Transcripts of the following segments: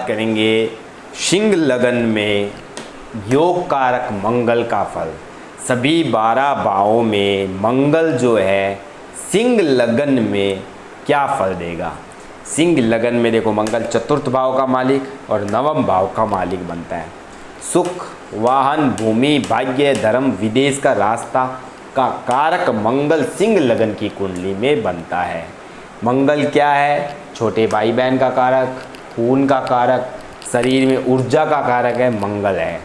करेंगे सिंह लगन में योग कारक मंगल का फल। सभी 12 भावों में मंगल जो है सिंह लगन में क्या फल देगा। सिंह लगन में देखो मंगल चतुर्थ भाव का मालिक और नवम भाव का मालिक बनता है। सुख, वाहन, भूमि, भाग्य, धर्म, विदेश का रास्ता का कारक मंगल सिंह लगन की कुंडली में बनता है। मंगल क्या है? छोटे भाई बहन का कारक, खून का कारक, शरीर में ऊर्जा का कारक है मंगल है।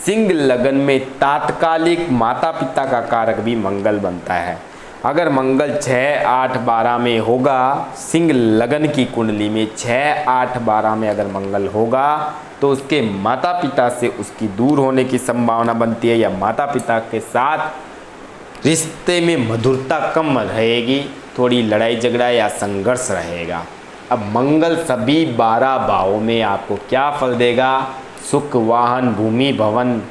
सिंह लगन में तात्कालिक माता पिता का कारक भी मंगल बनता है। अगर मंगल 6, 8, 12 में होगा, सिंह लगन की कुंडली में 6, 8, 12 में अगर मंगल होगा तो उसके माता पिता से उसकी दूर होने की संभावना बनती है, या माता पिता के साथ रिश्ते में मधुरता कम रहेगी, थोड़ी लड़ाई झगड़ा या संघर्ष रहेगा। अब मंगल सभी 12 भावों में आपको क्या फल देगा? सुख, वाहन, भूमि, भवन,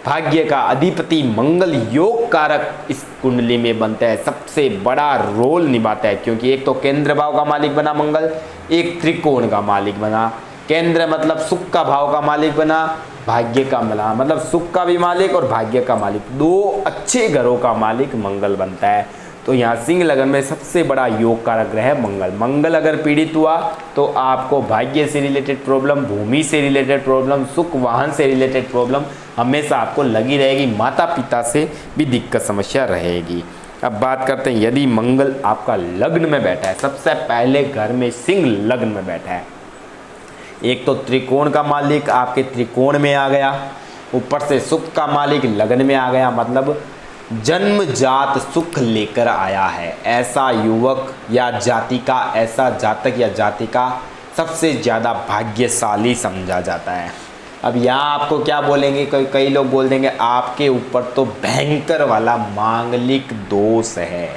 भाग्य का अधिपति मंगल योग कारक इस कुंडली में बनता है, सबसे बड़ा रोल निभाता है। क्योंकि एक तो केंद्र भाव का मालिक बना मंगल, एक त्रिकोण का मालिक बना। केंद्र मतलब सुख का भाव का मालिक बना, भाग्य का मिला मतलब सुख का भी मालिक और भाग्य का मालिक, 2 अच्छे घरों का मालिक मंगल बनता है। तो यहाँ सिंह लगन में सबसे बड़ा योग कारक ग्रह मंगल। मंगल अगर पीड़ित हुआ तो आपको भाग्य से रिलेटेड प्रॉब्लम, भूमि से रिलेटेड प्रॉब्लम, सुख वाहन से रिलेटेड प्रॉब्लम हमेशा आपको लगी रहेगी, माता पिता से भी दिक्कत समस्या रहेगी। अब बात करते हैं यदि मंगल आपका लग्न में बैठा है, सबसे पहले घर में सिंह लग्न में बैठा है, एक तो त्रिकोण का मालिक आपके त्रिकोण में आ गया, ऊपर से सुख का मालिक लगन में आ गया, मतलब जन्मजात सुख लेकर आया है। ऐसा युवक या जाति का, ऐसा जातक या जाति का सबसे ज़्यादा भाग्यशाली समझा जाता है। अब यहाँ आपको क्या बोलेंगे, कई लोग बोल देंगे आपके ऊपर तो भयंकर वाला मांगलिक दोष है।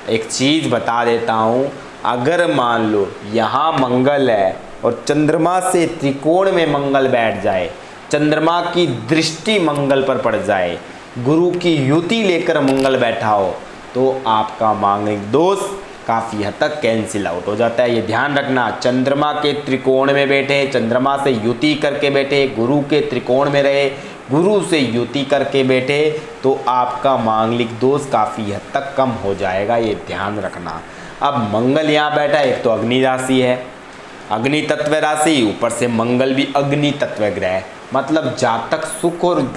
एक चीज़ बता देता हूँ, अगर मान लो यहाँ मंगल है और चंद्रमा से त्रिकोण में मंगल बैठ जाए, चंद्रमा की दृष्टि मंगल पर पड़ जाए, गुरु की युति लेकर मंगल बैठा हो, तो आपका मांगलिक दोष काफ़ी हद तक कैंसिल आउट हो जाता है। ये ध्यान रखना, चंद्रमा के त्रिकोण में बैठे, चंद्रमा से युति करके बैठे, गुरु के त्रिकोण में रहे, गुरु से युति करके बैठे, तो आपका मांगलिक दोष काफ़ी हद तक कम हो जाएगा, ये ध्यान रखना। अब मंगल यहाँ बैठा है, एक तो अग्नि राशि है, अग्नि तत्व राशि, ऊपर से मंगल भी अग्नि तत्व ग्रह, मतलब जातक सुख और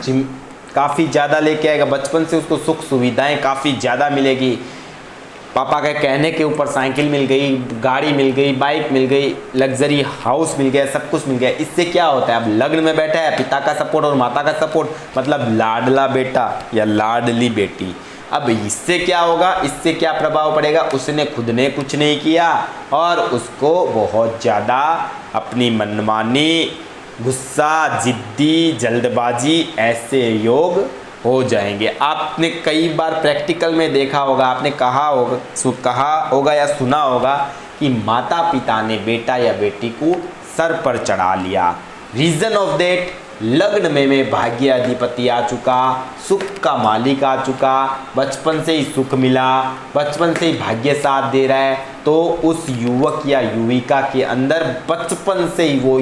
काफ़ी ज़्यादा लेके आएगा। बचपन से उसको सुख सुविधाएं काफ़ी ज़्यादा मिलेगी, पापा के कहने के ऊपर साइकिल मिल गई, गाड़ी मिल गई, बाइक मिल गई, लग्जरी हाउस मिल गया, सब कुछ मिल गया। इससे क्या होता है, अब लग्न में बैठा है, पिता का सपोर्ट और माता का सपोर्ट, मतलब लाडला बेटा या लाडली बेटी। अब इससे क्या होगा, इससे क्या प्रभाव पड़ेगा, उसने खुद ने कुछ नहीं किया और उसको बहुत ज़्यादा अपनी मनमानी, गुस्सा, जिद्दी, जल्दबाजी, ऐसे योग हो जाएंगे। आपने कई बार प्रैक्टिकल में देखा होगा, आपने कहा होगा या सुना होगा कि माता पिता ने बेटा या बेटी को सर पर चढ़ा लिया। रीज़न ऑफ दैट, लग्न में भाग्य अधिपति आ चुका, सुख का मालिक आ चुका, बचपन से ही सुख मिला, बचपन से ही भाग्य साथ दे रहा है, तो उस युवक या युविका के अंदर बचपन से ही वो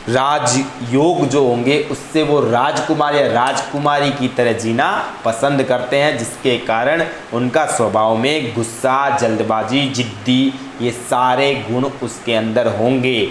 राजयोग जो होंगे उससे वो राजकुमार या राजकुमारी की तरह जीना पसंद करते हैं, जिसके कारण उनका स्वभाव में गुस्सा, जल्दबाजी, जिद्दी, ये सारे गुण उसके अंदर होंगे।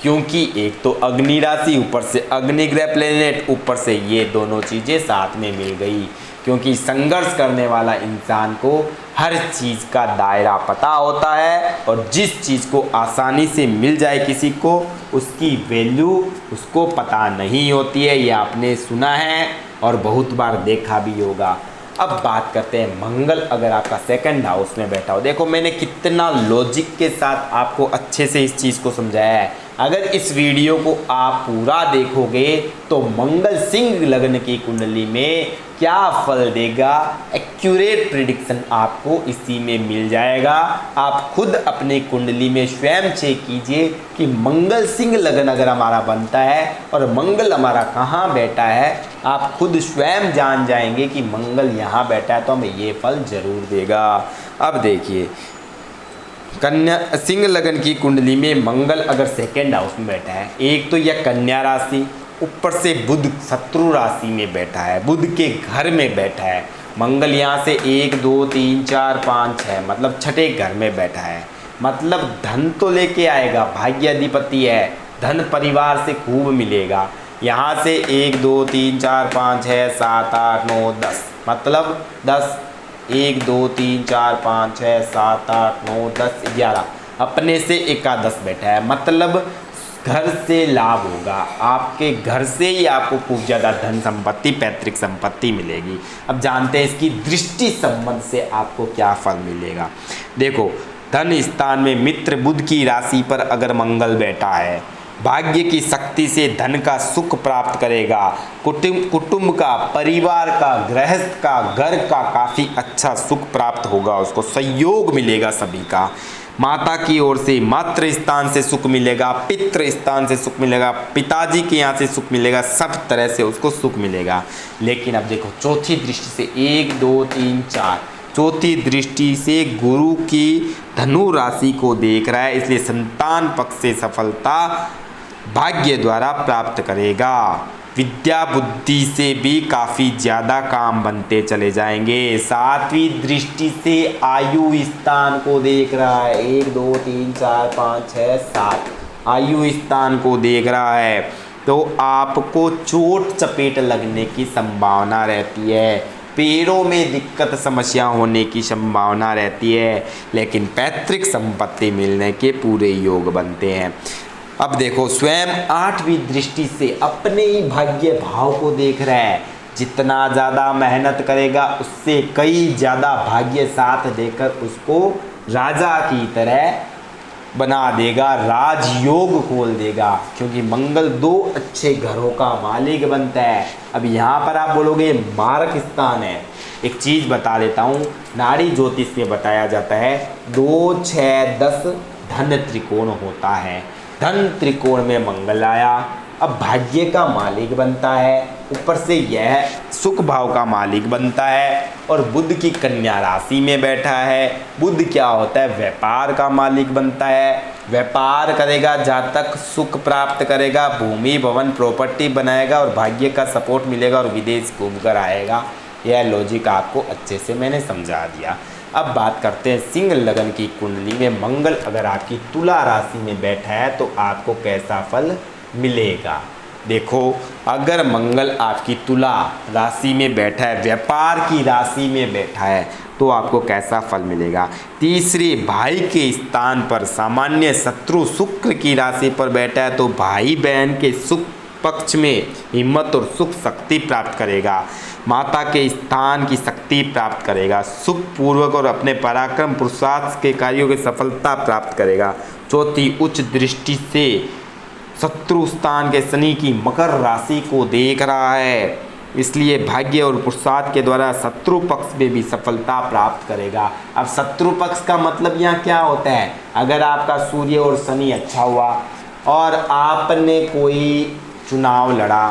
क्योंकि एक तो अग्नि राशि, ऊपर से अग्नि ग्रह प्लेनेट, ऊपर से ये दोनों चीज़ें साथ में मिल गई। क्योंकि संघर्ष करने वाला इंसान को हर चीज़ का दायरा पता होता है, और जिस चीज़ को आसानी से मिल जाए किसी को, उसकी वैल्यू उसको पता नहीं होती है। ये आपने सुना है और बहुत बार देखा भी होगा। अब बात करते हैं मंगल अगर आपका सेकंड हाउस में बैठा हो। देखो मैंने कितना लॉजिक के साथ आपको अच्छे से इस चीज़ को समझाया है। अगर इस वीडियो को आप पूरा देखोगे तो मंगल सिंह लग्न की कुंडली में क्या फल देगा, एक्यूरेट प्रिडिक्शन आपको इसी में मिल जाएगा। आप खुद अपनी कुंडली में स्वयं चेक कीजिए कि मंगल सिंह लग्न अगर हमारा बनता है और मंगल हमारा कहाँ बैठा है, आप खुद स्वयं जान जाएंगे कि मंगल यहाँ बैठा है तो हमें ये फल जरूर देगा। अब देखिए कन्या सिंह लगन की कुंडली में मंगल अगर सेकेंड हाउस में बैठा है, एक तो यह कन्या राशि, ऊपर से बुध शत्रु राशि में बैठा है, बुध के घर में बैठा है। मंगल यहाँ से 1 2 3 4 5 6 मतलब छठे घर में बैठा है, मतलब धन तो लेके आएगा, भाग्य अधिपति है, धन परिवार से खूब मिलेगा। यहाँ से 1 2 3 4 5 6 7 8 9 10 मतलब 10, 1 2 3 4 5 6 7 8 9 10 11 अपने से एकादश बैठा है, मतलब घर से लाभ होगा, आपके घर से ही आपको खूब ज़्यादा धन संपत्ति पैतृक संपत्ति मिलेगी। अब जानते हैं इसकी दृष्टि संबंध से आपको क्या फल मिलेगा। देखो, धन स्थान में मित्र बुध की राशि पर अगर मंगल बैठा है, भाग्य की शक्ति से धन का सुख प्राप्त करेगा, कुटुंब का, परिवार का, गृहस्थ का, घर का काफ़ी अच्छा सुख प्राप्त होगा, उसको सहयोग मिलेगा सभी का। माता की ओर से मातृ स्थान से सुख मिलेगा, पितृ स्थान से सुख मिलेगा, पिताजी के यहाँ से सुख मिलेगा, सब तरह से उसको सुख मिलेगा। लेकिन अब देखो चौथी दृष्टि से 1 2 3 4 चौथी दृष्टि से गुरु की धनु राशि को देख रहा है, इसलिए संतान पक्ष से सफलता भाग्य द्वारा प्राप्त करेगा। विद्या बुद्धि से भी काफ़ी ज़्यादा काम बनते चले जाएंगे। सातवीं दृष्टि से आयु स्थान को देख रहा है, 1 2 3 4 5 6 7 आयु स्थान को देख रहा है, तो आपको चोट चपेट लगने की संभावना रहती है, पैरों में दिक्कत समस्या होने की संभावना रहती है, लेकिन पैतृक संपत्ति मिलने के पूरे योग बनते हैं। अब देखो, स्वयं 8वीं दृष्टि से अपने ही भाग्य भाव को देख रहा है, जितना ज़्यादा मेहनत करेगा उससे कई ज़्यादा भाग्य साथ देकर उसको राजा की तरह बना देगा, राजयोग खोल देगा, क्योंकि मंगल 2 अच्छे घरों का मालिक बनता है। अब यहाँ पर आप बोलोगे मारक स्थान है, एक चीज़ बता देता हूँ, नाड़ी ज्योतिष में बताया जाता है 2 6 10 धन त्रिकोण होता है, धन त्रिकोण में मंगल आया, अब भाग्य का मालिक बनता है, ऊपर से यह सुख भाव का मालिक बनता है, और बुध की कन्या राशि में बैठा है। बुध क्या होता है? व्यापार का मालिक बनता है, व्यापार करेगा, जातक सुख प्राप्त करेगा, भूमि भवन प्रॉपर्टी बनाएगा और भाग्य का सपोर्ट मिलेगा और विदेश घूम कर आएगा। यह लॉजिक आपको अच्छे से मैंने समझा दिया। अब बात करते हैं सिंह लगन की कुंडली में मंगल अगर आपकी तुला राशि में बैठा है तो आपको कैसा फल मिलेगा। देखो, अगर मंगल आपकी तुला राशि में बैठा है, व्यापार की राशि में बैठा है, तो आपको कैसा फल मिलेगा। तीसरे भाई के स्थान पर सामान्य शत्रु शुक्र की राशि पर बैठा है, तो भाई बहन के सुख पक्ष में हिम्मत और सुख शक्ति प्राप्त करेगा, माता के स्थान की शक्ति प्राप्त करेगा, सुख पूर्वक और अपने पराक्रम पुरुषार्थ के कार्यों की सफलता प्राप्त करेगा। चौथी उच्च दृष्टि से शत्रु स्थान के शनि की मकर राशि को देख रहा है, इसलिए भाग्य और पुरुषार्थ के द्वारा शत्रु पक्ष में भी सफलता प्राप्त करेगा। अब शत्रु पक्ष का मतलब यहाँ क्या होता है? अगर आपका सूर्य और शनि अच्छा हुआ और आपने कोई चुनाव लड़ा,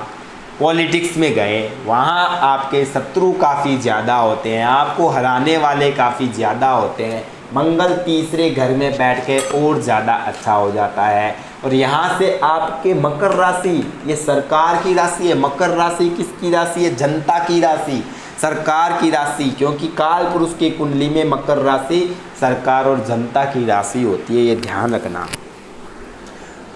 पॉलिटिक्स में गए, वहाँ आपके शत्रु काफ़ी ज़्यादा होते हैं, आपको हराने वाले काफ़ी ज़्यादा होते हैं। मंगल तीसरे घर में बैठ के और ज़्यादा अच्छा हो जाता है। और यहाँ से आपके मकर राशि, ये सरकार की राशि है। मकर राशि किसकी राशि है? जनता की राशि, सरकार की राशि, क्योंकि काल पुरुष की कुंडली में मकर राशि सरकार और जनता की राशि होती है, ये ध्यान रखना।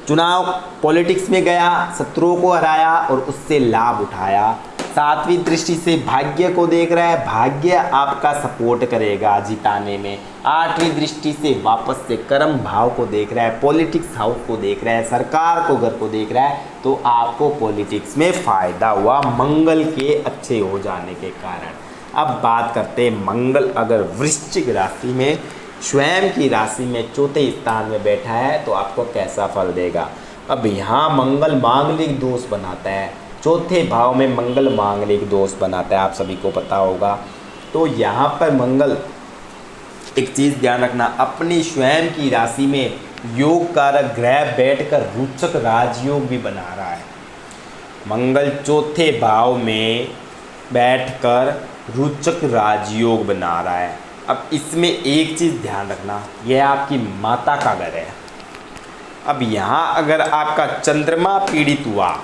चुनाव पॉलिटिक्स में गया, शत्रुओं को हराया और उससे लाभ उठाया। सातवीं दृष्टि से भाग्य को देख रहा है, भाग्य आपका सपोर्ट करेगा जिताने में। आठवीं दृष्टि से वापस से कर्म भाव को देख रहा है, पॉलिटिक्स हाउस को देख रहा है, सरकार को घर को देख रहा है, तो आपको पॉलिटिक्स में फ़ायदा हुआ मंगल के अच्छे हो जाने के कारण। अब बात करते हैं मंगल अगर वृश्चिक राशि में स्वयं की राशि में चौथे स्थान में बैठा है तो आपको कैसा फल देगा। अब यहाँ मंगल मांगलिक दोष बनाता है, चौथे भाव में मंगल मांगलिक दोष बनाता है, आप सभी को पता होगा। तो यहाँ पर मंगल, एक चीज़ ध्यान रखना, अपनी स्वयं की राशि में योग कारक ग्रह बैठकर रोचक राजयोग भी बना रहा है। मंगल चौथे भाव में बैठकर रोचक राजयोग बना रहा है। अब इसमें एक चीज़ ध्यान रखना, यह आपकी माता का घर है। अब यहाँ अगर आपका चंद्रमा पीड़ित हुआ,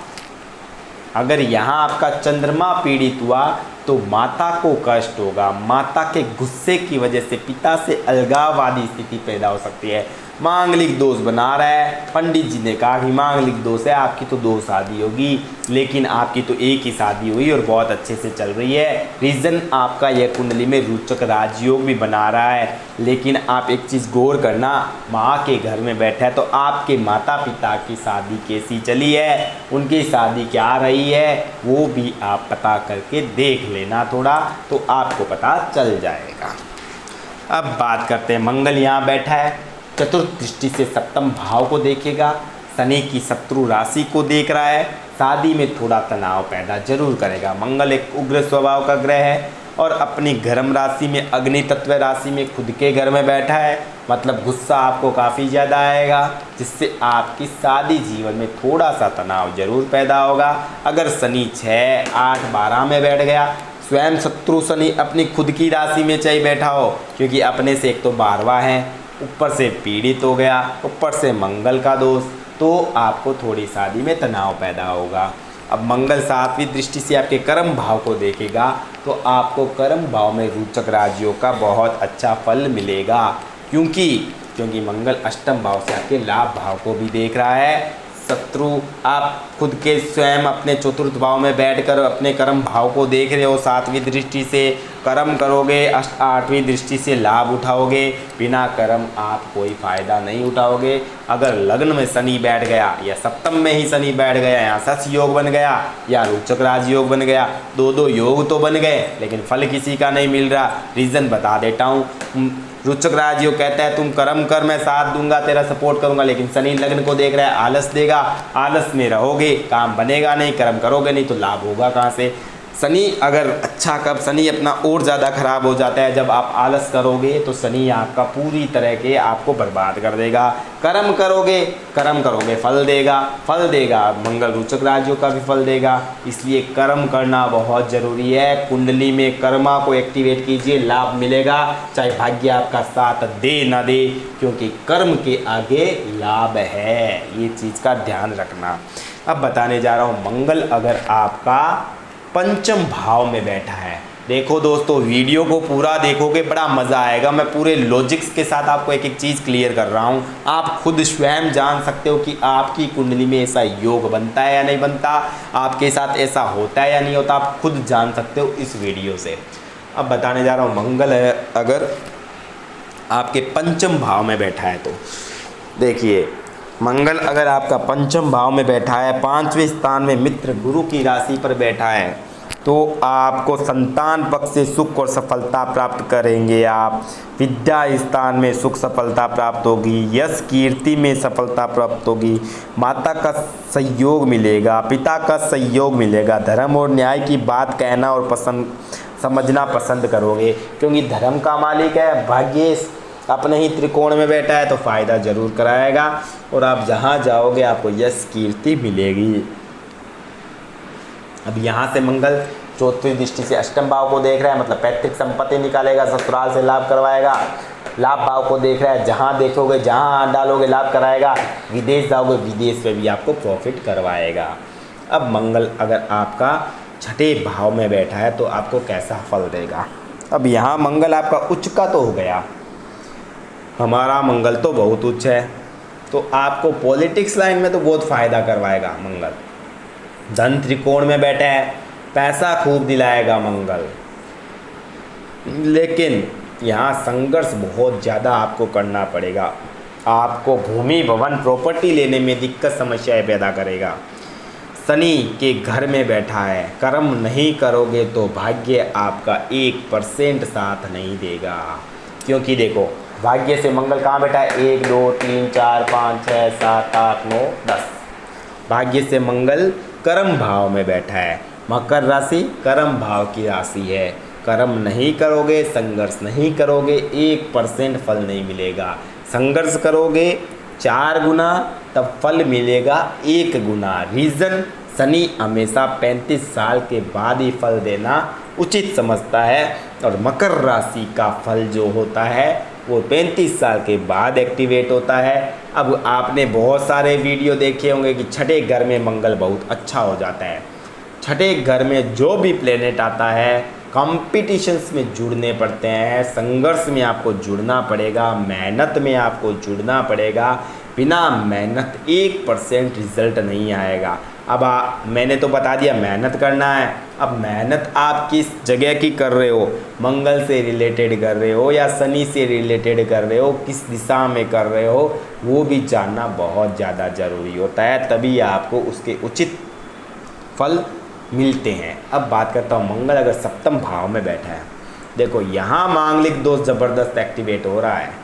अगर यहाँ आपका चंद्रमा पीड़ित हुआ तो माता को कष्ट होगा। माता के गुस्से की वजह से पिता से अलगाववादी स्थिति पैदा हो सकती है। मांगलिक दोष बना रहा है। पंडित जी ने कहा कि मांगलिक दोष है, आपकी तो 2 शादी होगी, लेकिन आपकी तो एक ही शादी हुई और बहुत अच्छे से चल रही है। रीज़न आपका यह कुंडली में रोचक राजयोग भी बना रहा है। लेकिन आप एक चीज़ गौर करना, माँ के घर में बैठा है तो आपके माता पिता की शादी कैसी चली है, उनकी शादी क्या रही है, वो भी आप पता करके देख लेना थोड़ा, तो आपको पता चल जाएगा। अब बात करते हैं, मंगल यहाँ बैठा है, चतुर्थ दृष्टि से सप्तम भाव को देखेगा, शनि की शत्रु राशि को देख रहा है, शादी में थोड़ा तनाव पैदा जरूर करेगा। मंगल एक उग्र स्वभाव का ग्रह है और अपनी गर्म राशि में, अग्नि तत्व राशि में खुद के घर में बैठा है, मतलब गुस्सा आपको काफ़ी ज़्यादा आएगा, जिससे आपकी शादी जीवन में थोड़ा सा तनाव जरूर पैदा होगा। अगर शनि 6, 8, 12 में बैठ गया, स्वयं शत्रु शनि अपनी खुद की राशि में चाहे बैठा हो, क्योंकि अपने से एक तो 12वां है, ऊपर से पीड़ित हो गया, ऊपर से मंगल का दोष, तो आपको थोड़ी शादी में तनाव पैदा होगा। अब मंगल 7वीं दृष्टि से आपके कर्म भाव को देखेगा तो आपको कर्म भाव में रोचक राजयोग का बहुत अच्छा फल मिलेगा। क्योंकि मंगल अष्टम भाव से आपके लाभ भाव को भी देख रहा है। शत्रु आप खुद के स्वयं अपने चतुर्थ भाव में बैठकर अपने कर्म भाव को देख रहे हो। 7वीं दृष्टि से कर्म करोगे, 8वीं दृष्टि से लाभ उठाओगे। बिना कर्म आप कोई फ़ायदा नहीं उठाओगे। अगर लग्न में शनि बैठ गया या सप्तम में ही शनि बैठ गया, यहाँ सस योग बन गया या रोचक राजयोग बन गया, 2 योग तो बन गए लेकिन फल किसी का नहीं मिल रहा। रीज़न बता देता हूँ। रोचक राजयोग कहता है तुम कर्म कर, मैं साथ दूंगा, तेरा सपोर्ट करूंगा, लेकिन शनि लग्न को देख रहा है, आलस देगा, आलस में रहोगे, काम बनेगा नहीं, कर्म करोगे नहीं तो लाभ होगा कहाँ से। शनि अगर अच्छा, कब शनि अपना और ज़्यादा खराब हो जाता है जब आप आलस करोगे, तो शनि आपका पूरी तरह के आपको बर्बाद कर देगा। कर्म करोगे फल देगा, मंगल रोचक राजयोग का भी फल देगा। इसलिए कर्म करना बहुत ज़रूरी है। कुंडली में कर्मा को एक्टिवेट कीजिए, लाभ मिलेगा, चाहे भाग्य आपका साथ दे ना दे, क्योंकि कर्म के आगे लाभ है। ये चीज़ का ध्यान रखना। अब बताने जा रहा हूँ, मंगल अगर आपका पंचम भाव में बैठा है, देखो दोस्तों वीडियो को पूरा देखोगे बड़ा मज़ा आएगा। मैं पूरे लॉजिक्स के साथ आपको एक एक चीज़ क्लियर कर रहा हूँ। आप खुद स्वयं जान सकते हो कि आपकी कुंडली में ऐसा योग बनता है या नहीं बनता, आपके साथ ऐसा होता है या नहीं होता, आप खुद जान सकते हो इस वीडियो से। अब बताने जा रहा हूँ, मंगल है अगर आपके पंचम भाव में बैठा है तो देखिए, मंगल अगर आपका पंचम भाव में बैठा है, 5वें स्थान में मित्र गुरु की राशि पर बैठा है, तो आपको संतान पक्ष से सुख और सफलता प्राप्त करेंगे। आप विद्या स्थान में सुख सफलता प्राप्त होगी, यश कीर्ति में सफलता प्राप्त होगी, माता का सहयोग मिलेगा, पिता का सहयोग मिलेगा, धर्म और न्याय की बात कहना और समझना पसंद करोगे, क्योंकि धर्म का मालिक है भाग्येश, अपने ही त्रिकोण में बैठा है तो फ़ायदा जरूर कराएगा। और आप जहाँ जाओगे आपको यश कीर्ति मिलेगी। अब यहाँ से मंगल 4वीं दृष्टि से अष्टम भाव को देख रहा है, मतलब पैतृक संपत्ति निकालेगा, ससुराल से लाभ करवाएगा। लाभ भाव को देख रहा है, जहाँ देखोगे, जहाँ हाथ डालोगे लाभ कराएगा। विदेश जाओगे, विदेश में भी आपको प्रॉफिट करवाएगा। अब मंगल अगर आपका 6ठे भाव में बैठा है तो आपको कैसा फल देगा। अब यहाँ मंगल आपका उच्च का तो हो गया, हमारा मंगल तो बहुत उच्च है, तो आपको पॉलिटिक्स लाइन में तो बहुत फ़ायदा करवाएगा मंगल। धन त्रिकोण में बैठा है, पैसा खूब दिलाएगा मंगल, लेकिन यहाँ संघर्ष बहुत ज़्यादा आपको करना पड़ेगा। आपको भूमि भवन प्रॉपर्टी लेने में दिक्कत समस्याएं पैदा करेगा। शनि के घर में बैठा है, कर्म नहीं करोगे तो भाग्य आपका 1% साथ नहीं देगा। क्योंकि देखो भाग्य से मंगल कहाँ बैठा है, 1 2 3 4 5 6 7 8 9 10। भाग्य से मंगल कर्म भाव में बैठा है। मकर राशि कर्म भाव की राशि है। कर्म नहीं करोगे, संघर्ष नहीं करोगे, 1% फल नहीं मिलेगा। संघर्ष करोगे 4 गुना, तब फल मिलेगा 1 गुना। रीज़न, शनि हमेशा 35 साल के बाद ही फल देना उचित समझता है। और मकर राशि का फल जो होता है वो 35 साल के बाद एक्टिवेट होता है। अब आपने बहुत सारे वीडियो देखे होंगे कि छठे घर में मंगल बहुत अच्छा हो जाता है। छठे घर में जो भी प्लेनेट आता है कॉम्पिटिशन्स में जुड़ने पड़ते हैं, संघर्ष में आपको जुड़ना पड़ेगा, मेहनत में आपको जुड़ना पड़ेगा। बिना मेहनत 1% रिजल्ट नहीं आएगा। अब मैंने तो बता दिया मेहनत करना है। अब मेहनत आप किस जगह की कर रहे हो, मंगल से रिलेटेड कर रहे हो या शनि से रिलेटेड कर रहे हो, किस दिशा में कर रहे हो, वो भी जानना बहुत ज़्यादा ज़रूरी होता है, तभी आपको उसके उचित फल मिलते हैं। अब बात करता हूँ मंगल अगर सप्तम भाव में बैठा है, देखो यहाँ मांगलिक दोष ज़बरदस्त एक्टिवेट हो रहा है।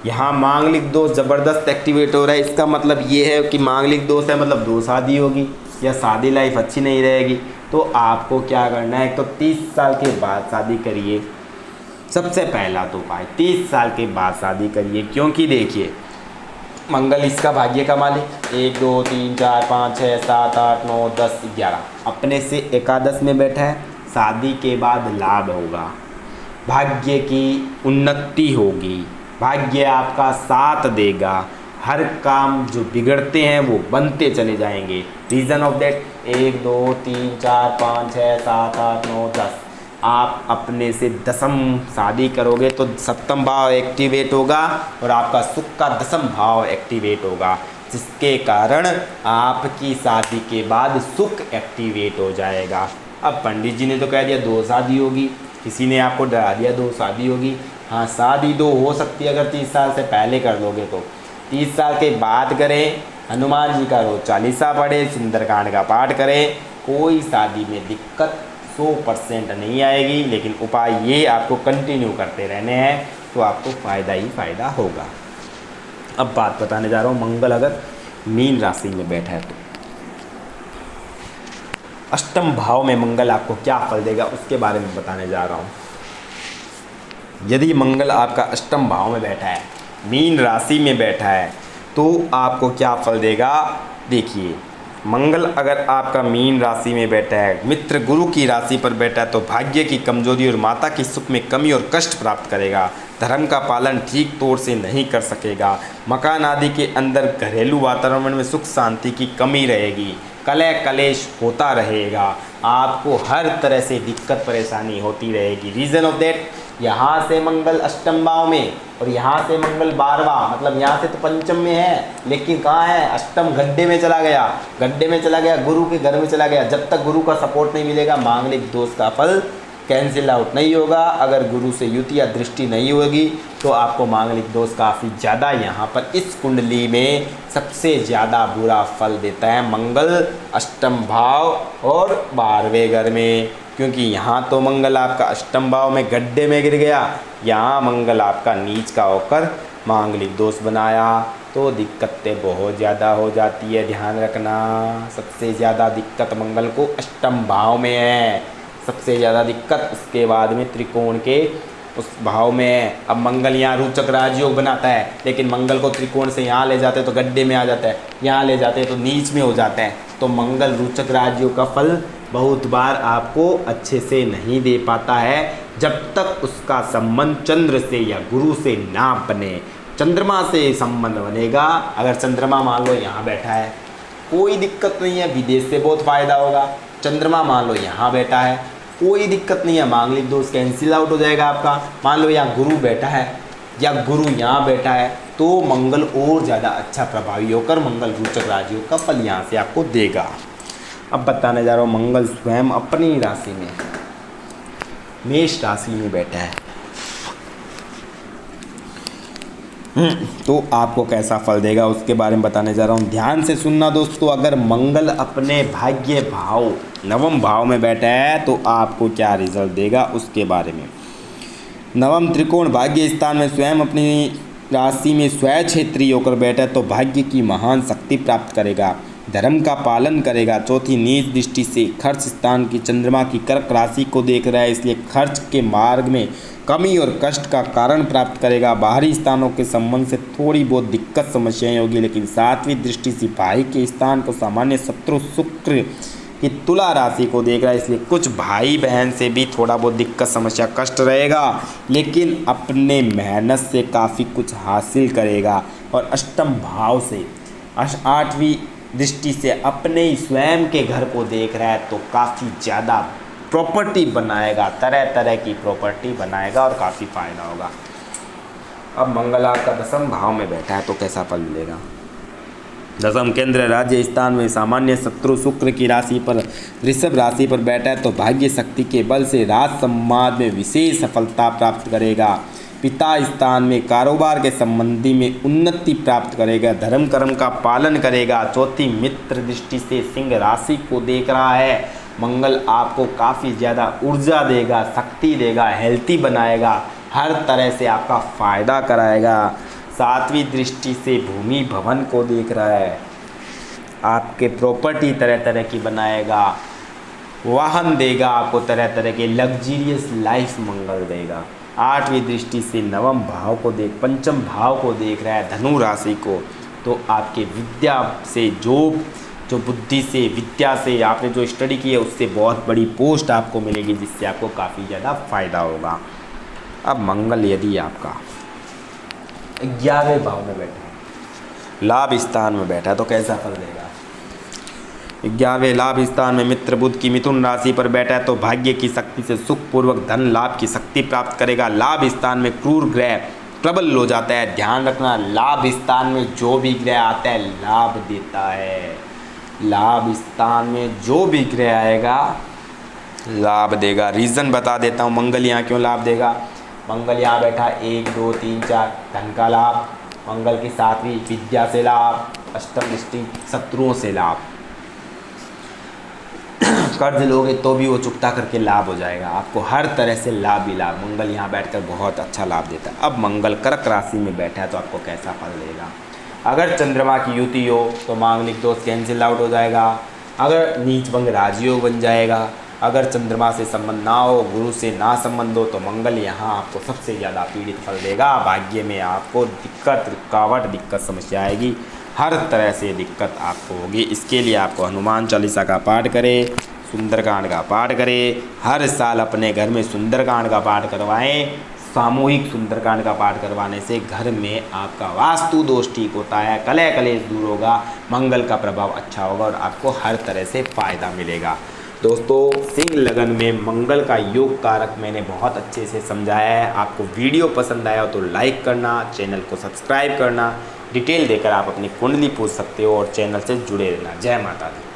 यहाँ मांगलिक दोष ज़बरदस्त एक्टिवेट हो रहा है। इसका मतलब ये है कि मांगलिक दोष है मतलब दो शादी होगी या शादी लाइफ अच्छी नहीं रहेगी। तो आपको क्या करना है, एक तो 30 साल के बाद शादी करिए। सबसे पहला तो उपाय 30 साल के बाद शादी करिए, क्योंकि देखिए मंगल इसका भाग्य का मालिक 1 2 3 4 5 6 7 8 9 10 11 अपने से एकादश में बैठा है। शादी के बाद लाभ होगा, भाग्य की उन्नति होगी, भाग्य आपका साथ देगा, हर काम जो बिगड़ते हैं वो बनते चले जाएंगे। रीज़न ऑफ दैट 1 2 3 4 5 6 7 8 9 10 आप अपने से दसम शादी करोगे तो सप्तम भाव एक्टिवेट होगा और आपका सुख का दसम भाव एक्टिवेट होगा, जिसके कारण आपकी शादी के बाद सुख एक्टिवेट हो जाएगा। अब पंडित जी ने तो कह दिया 2 शादी होगी, किसी ने आपको डरा दिया 2 शादी होगी। हाँ, शादी 2 हो सकती है अगर 30 साल से पहले कर लोगे तो। 30 साल के बाद करें, हनुमान जी का रोज चालीसा पढ़े, सुंदरकांड का पाठ करें, कोई शादी में दिक्कत 100% नहीं आएगी। लेकिन उपाय ये आपको कंटिन्यू करते रहने हैं तो आपको फ़ायदा ही फ़ायदा होगा। अब बात बताने जा रहा हूँ मंगल अगर मीन राशि में बैठा है तो अष्टम भाव में मंगल आपको क्या फल देगा उसके बारे में बताने जा रहा हूँ। यदि मंगल आपका अष्टम भाव में बैठा है, मीन राशि में बैठा है, तो आपको क्या फल देगा। देखिए मंगल अगर आपका मीन राशि में बैठा है, मित्र गुरु की राशि पर बैठा है, तो भाग्य की कमजोरी और माता की सुख में कमी और कष्ट प्राप्त करेगा। धर्म का पालन ठीक तौर से नहीं कर सकेगा। मकान आदि के अंदर घरेलू वातावरण में सुख शांति की कमी रहेगी। कलह कलेश होता रहेगा, आपको हर तरह से दिक्कत परेशानी होती रहेगी। रीज़न ऑफ दैट यहाँ से मंगल अष्टम भाव में और यहाँ से मंगल 12वां, मतलब यहाँ से तो पंचम में है लेकिन कहाँ है, अष्टम गड्ढे में चला गया, गड्ढे में चला गया, गुरु के घर में चला गया। जब तक गुरु का सपोर्ट नहीं मिलेगा मांगलिक दोष का फल कैंसिल आउट नहीं होगा। अगर गुरु से युति या दृष्टि नहीं होगी तो आपको मांगलिक दोष काफ़ी ज़्यादा यहाँ पर इस कुंडली में सबसे ज़्यादा बुरा फल देता है मंगल अष्टम भाव और 12वें घर में, क्योंकि यहाँ तो मंगल आपका अष्टम भाव में गड्ढे में गिर गया, यहाँ मंगल आपका नीच का होकर मांगलिक दोष बनाया तो दिक्कतें बहुत ज़्यादा हो जाती है। ध्यान रखना, सबसे ज़्यादा दिक्कत मंगल को अष्टम भाव में है, सबसे ज़्यादा दिक्कत उसके बाद में त्रिकोण के उस भाव में है। अब मंगल यहाँ रोचक राजयोग बनाता है, लेकिन मंगल को त्रिकोण से यहाँ ले जाते हैं तो गड्ढे में आ जाता है, यहाँ ले जाते हैं तो नीच में हो जाता है। तो मंगल रोचक राजयोग का फल बहुत बार आपको अच्छे से नहीं दे पाता है जब तक उसका संबंध चंद्र से या गुरु से ना बने। चंद्रमा से संबंध बनेगा, अगर चंद्रमा मान लो यहाँ बैठा है कोई दिक्कत नहीं है, विदेश से बहुत फ़ायदा होगा। चंद्रमा मान लो यहाँ बैठा है कोई दिक्कत नहीं है, मांगलिक दोष कैंसिल आउट हो जाएगा आपका। मान लो यहाँ गुरु बैठा है या गुरु यहाँ बैठा है तो मंगल और ज़्यादा अच्छा प्रभावी होकर मंगल रोचक राजयोग का फल यहाँ से आपको देगा। अब बताने जा रहा हूँ मंगल स्वयं अपनी राशि में मेष राशि में बैठा है तो आपको कैसा फल देगा उसके बारे में बताने जा रहा हूँ। ध्यान से सुनना दोस्तों, अगर मंगल अपने भाग्य भाव नवम भाव में बैठा है तो आपको क्या रिजल्ट देगा उसके बारे में। नवम त्रिकोण भाग्य स्थान में स्वयं अपनी राशि में स्वक्षेत्री होकर बैठा है तो भाग्य की महान शक्ति प्राप्त करेगा, धर्म का पालन करेगा। चौथी नीच दृष्टि से खर्च स्थान की चंद्रमा की कर्क राशि को देख रहा है, इसलिए खर्च के मार्ग में कमी और कष्ट का कारण प्राप्त करेगा। बाहरी स्थानों के संबंध से थोड़ी बहुत दिक्कत समस्याएं होगी, लेकिन सातवीं दृष्टि से भाई के स्थान को सामान्य शत्रु शुक्र कि तुला राशि को देख रहा है, इसलिए कुछ भाई बहन से भी थोड़ा बहुत दिक्कत समस्या कष्ट रहेगा, लेकिन अपने मेहनत से काफ़ी कुछ हासिल करेगा। और अष्टम भाव से 8वीं दृष्टि से अपने ही स्वयं के घर को देख रहा है, तो काफ़ी ज़्यादा प्रॉपर्टी बनाएगा, तरह तरह की प्रॉपर्टी बनाएगा और काफ़ी फायदा होगा। अब मंगल आपका 10वें भाव में बैठा है तो कैसा फल मिलेगा। 10वें केंद्र राज्य स्थान में सामान्य शत्रु शुक्र की राशि पर वृषभ राशि पर बैठा है, तो भाग्य शक्ति के बल से राज समाज में विशेष सफलता प्राप्त करेगा। पिता स्थान में कारोबार के संबंधी में उन्नति प्राप्त करेगा, धर्म कर्म का पालन करेगा। चौथी मित्र दृष्टि से सिंह राशि को देख रहा है। मंगल आपको काफ़ी ज़्यादा ऊर्जा देगा, शक्ति देगा, हेल्थी बनाएगा, हर तरह से आपका फ़ायदा कराएगा। 7वीं दृष्टि से भूमि भवन को देख रहा है, आपके प्रॉपर्टी तरह तरह की बनाएगा, वाहन देगा आपको, तरह तरह के लग्जरियस लाइफ मंगल देगा। 8वीं दृष्टि से 9वें भाव को पंचम भाव को देख रहा है, धनु राशि को, तो आपके विद्या से जो बुद्धि से विद्या से आपने जो स्टडी की है उससे बहुत बड़ी पोस्ट आपको मिलेगी, जिससे आपको काफ़ी ज़्यादा फायदा होगा। अब मंगल यदि आपका 11वें भाव में बैठा है, लाभ स्थान में बैठा है, तो कैसा फल देगा। 11वें लाभ स्थान में मित्र बुध की मिथुन राशि पर बैठा है, तो भाग्य की शक्ति से सुखपूर्वक धन लाभ की शक्ति प्राप्त करेगा। लाभ स्थान में क्रूर ग्रह प्रबल हो जाता है, ध्यान रखना, लाभ स्थान में जो भी ग्रह आता है लाभ देता है। लाभ स्थान में जो भी ग्रह आएगा लाभ देगा। रीज़न बता देता हूँ मंगल यहाँ क्यों लाभ देगा। मंगल यहाँ बैठा 1 2 3 4 धन का लाभ, मंगल की 7वीं विद्या से लाभ, अष्टम दृष्टि शत्रुओं से लाभ, कर्ज लोगे तो भी वो चुकता करके लाभ हो जाएगा, आपको हर तरह से लाभ ही लाभ। मंगल यहाँ बैठकर बहुत अच्छा लाभ देता है। अब मंगल कर्क राशि में बैठा है तो आपको कैसा फल देगा। अगर चंद्रमा की युति हो तो मांगलिक दोष कैंसिल आउट हो जाएगा, अगर नीच भंग राजयोग बन जाएगा, अगर चंद्रमा से संबंध ना हो, गुरु से ना संबंध हो, तो मंगल यहाँ आपको सबसे ज़्यादा पीड़ित फल देगा। भाग्य में आपको दिक्कत रुकावट दिक्कत समस्या आएगी, हर तरह से दिक्कत आपको होगी। इसके लिए आपको हनुमान चालीसा का पाठ करें, सुंदरकांड का पाठ करें, हर साल अपने घर में सुंदरकांड का पाठ करवाएं। सामूहिक सुंदरकांड का पाठ करवाने से घर में आपका वास्तु दोष ठीक होता है, कलह कलेश दूर होगा, मंगल का प्रभाव अच्छा होगा और आपको हर तरह से फ़ायदा मिलेगा। दोस्तों, सिंह लगन में मंगल का योग कारक मैंने बहुत अच्छे से समझाया है। आपको वीडियो पसंद आया हो तो लाइक करना, चैनल को सब्सक्राइब करना, डिटेल देकर आप अपनी कुंडली पूछ सकते हो और चैनल से जुड़े रहना। जय माता दी।